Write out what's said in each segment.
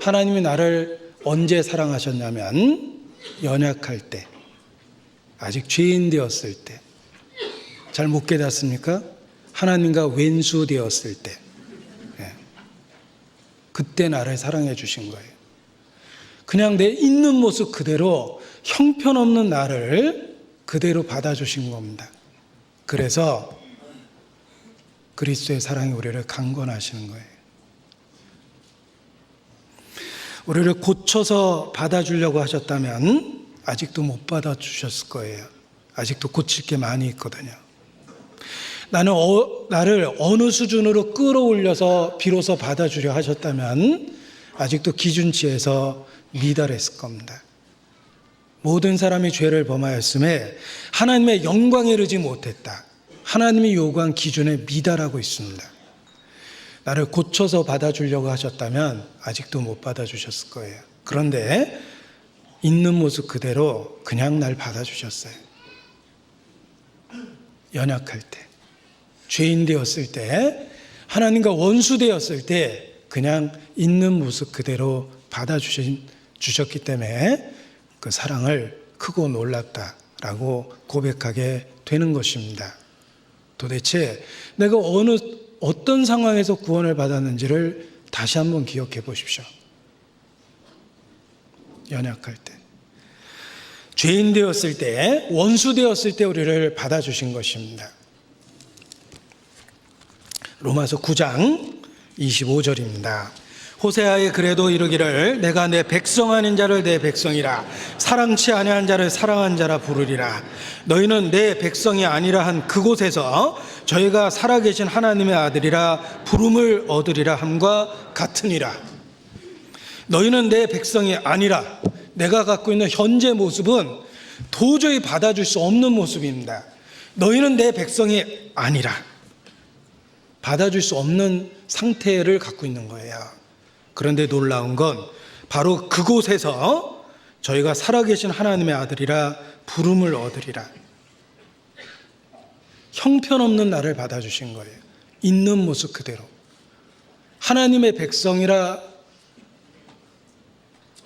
하나님이 나를 언제 사랑하셨냐면 연약할 때, 아직 죄인 되었을 때. 잘 못 깨닫습니까? 하나님과 왼수 되었을 때. 그때 나를 사랑해 주신 거예요. 그냥 내 있는 모습 그대로 형편없는 나를 그대로 받아주신 겁니다. 그래서 그리스도의 사랑이 우리를 강권하시는 거예요. 우리를 고쳐서 받아주려고 하셨다면 아직도 못 받아주셨을 거예요. 아직도 고칠 게 많이 있거든요. 나를 어느 수준으로 끌어올려서 비로소 받아주려 하셨다면 아직도 기준치에서 미달했을 겁니다. 모든 사람이 죄를 범하였음에 하나님의 영광에 이르지 못했다. 하나님이 요구한 기준에 미달하고 있습니다. 나를 고쳐서 받아주려고 하셨다면 아직도 못 받아주셨을 거예요. 그런데 있는 모습 그대로 그냥 날 받아주셨어요. 연약할 때, 죄인 되었을 때, 하나님과 원수 되었을 때 그냥 있는 모습 그대로 받아주셨기 때문에 그 사랑을 크고 놀랐다라고 고백하게 되는 것입니다. 도대체 내가 어떤 상황에서 구원을 받았는지를 다시 한번 기억해 보십시오. 연약할 때, 죄인 되었을 때, 원수 되었을 때 우리를 받아주신 것입니다. 로마서 9장 25절입니다. 호세아에 그래도 이르기를 내가 내 백성 아닌 자를 내 백성이라 사랑치 아니한 자를 사랑한 자라 부르리라. 너희는 내 백성이 아니라 한 그곳에서 저희가 살아계신 하나님의 아들이라 부름을 얻으리라 함과 같으니라. 너희는 내 백성이 아니라, 내가 갖고 있는 현재 모습은 도저히 받아줄 수 없는 모습입니다. 너희는 내 백성이 아니라, 받아줄 수 없는 상태를 갖고 있는 거예요. 그런데 놀라운 건 바로 그곳에서 저희가 살아계신 하나님의 아들이라 부름을 얻으리라. 형편없는 나를 받아주신 거예요. 있는 모습 그대로. 하나님의 백성이라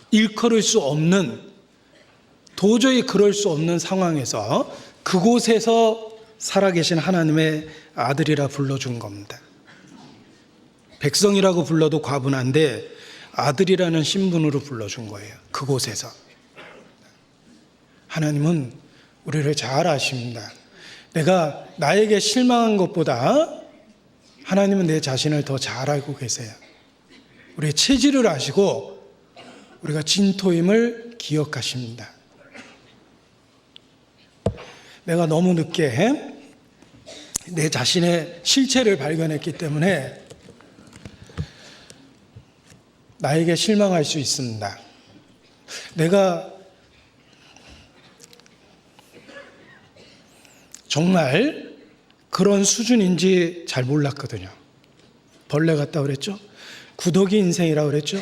일컬을 수 없는, 도저히 그럴 수 없는 상황에서 그곳에서 살아계신 하나님의 아들이라 불러준 겁니다. 백성이라고 불러도 과분한데 아들이라는 신분으로 불러준 거예요. 그곳에서. 하나님은 우리를 잘 아십니다. 내가 나에게 실망한 것보다 하나님은 내 자신을 더 잘 알고 계세요. 우리의 체질을 아시고 우리가 진토임을 기억하십니다. 내가 너무 늦게 내 자신의 실체를 발견했기 때문에 나에게 실망할 수 있습니다. 내가 정말 그런 수준인지 잘 몰랐거든요. 벌레 같다고 그랬죠? 구더기 인생이라고 그랬죠?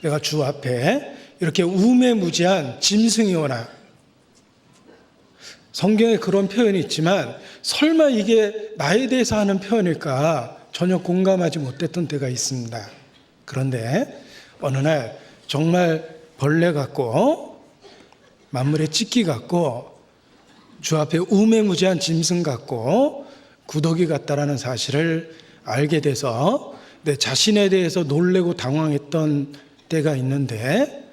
내가 주 앞에 이렇게 우매무지한 짐승이 오나, 성경에 그런 표현이 있지만 설마 이게 나에 대해서 하는 표현일까 전혀 공감하지 못했던 때가 있습니다. 그런데 어느 날 정말 벌레 같고 만물의 찢기 같고 주 앞에 우매무지한 짐승 같고 구더기 같다라는 사실을 알게 돼서 내 자신에 대해서 놀래고 당황했던 때가 있는데,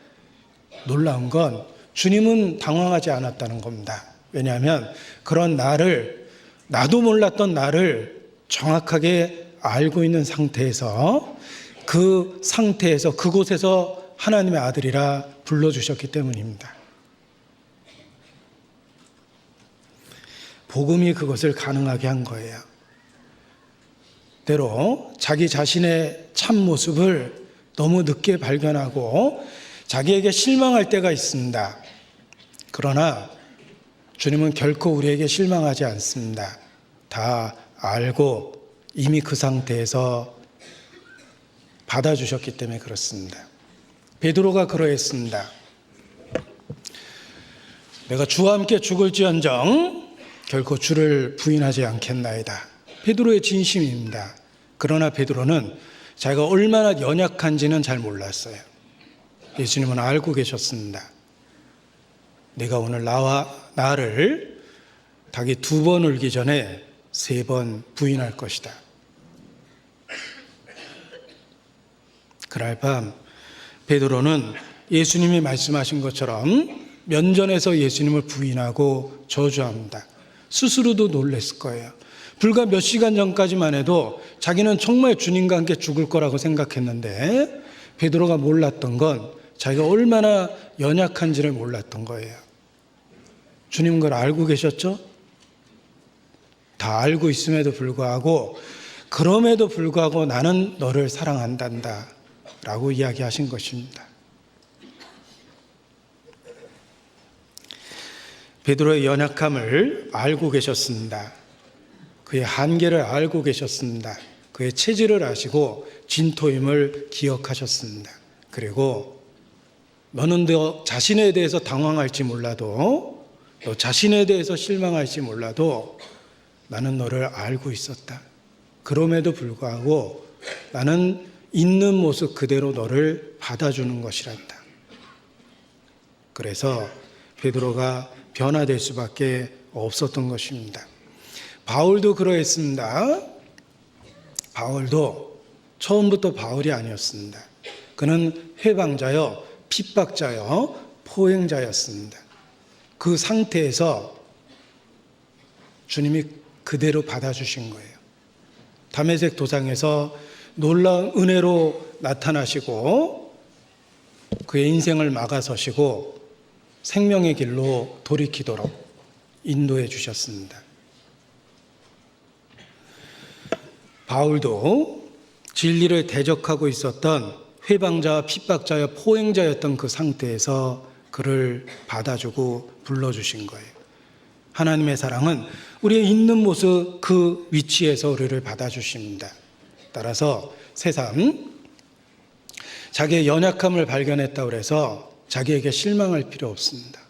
놀라운 건 주님은 당황하지 않았다는 겁니다. 왜냐하면 그런 나를, 나도 몰랐던 나를 정확하게 알고 있는 상태에서, 그 상태에서 그곳에서 하나님의 아들이라 불러주셨기 때문입니다. 복음이 그것을 가능하게 한 거예요. 때로 자기 자신의 참모습을 너무 늦게 발견하고 자기에게 실망할 때가 있습니다. 그러나 주님은 결코 우리에게 실망하지 않습니다. 다 알고 이미 그 상태에서 받아주셨기 때문에 그렇습니다. 베드로가 그러했습니다. 내가 주와 함께 죽을지언정 결코 주를 부인하지 않겠나이다. 베드로의 진심입니다. 그러나 베드로는 자기가 얼마나 연약한지는 잘 몰랐어요. 예수님은 알고 계셨습니다. 내가 오늘 나를 닭이 2번 울기 전에 3번 부인할 것이다. 그날 밤 베드로는 예수님이 말씀하신 것처럼 면전에서 예수님을 부인하고 저주합니다. 스스로도 놀랐을 거예요. 불과 몇 시간 전까지만 해도 자기는 정말 주님과 함께 죽을 거라고 생각했는데 베드로가 몰랐던 건 자기가 얼마나 연약한지를 몰랐던 거예요. 주님은 그걸 알고 계셨죠? 다 알고 있음에도 불구하고 그럼에도 불구하고 나는 너를 사랑한단다 라고 이야기하신 것입니다. 베드로의 연약함을 알고 계셨습니다. 그의 한계를 알고 계셨습니다. 그의 체질을 아시고 진토임을 기억하셨습니다. 그리고 너는 너 자신에 대해서 당황할지 몰라도, 너 자신에 대해서 실망할지 몰라도 나는 너를 알고 있었다. 그럼에도 불구하고 나는 있는 모습 그대로 너를 받아주는 것이란다. 그래서 베드로가 변화될 수밖에 없었던 것입니다. 바울도 그러했습니다. 바울도 처음부터 바울이 아니었습니다. 그는 회방자요, 핍박자요, 포행자였습니다. 그 상태에서 주님이 그대로 받아주신 거예요. 다메섹 도상에서 놀라운 은혜로 나타나시고 그의 인생을 막아서시고 생명의 길로 돌이키도록 인도해 주셨습니다. 바울도 진리를 대적하고 있었던 회방자와 핍박자와 포행자였던 그 상태에서 그를 받아주고 불러주신 거예요. 하나님의 사랑은 우리의 있는 모습 그 위치에서 우리를 받아주십니다. 따라서 새삼 자기의 연약함을 발견했다고 해서 자기에게 실망할 필요 없습니다.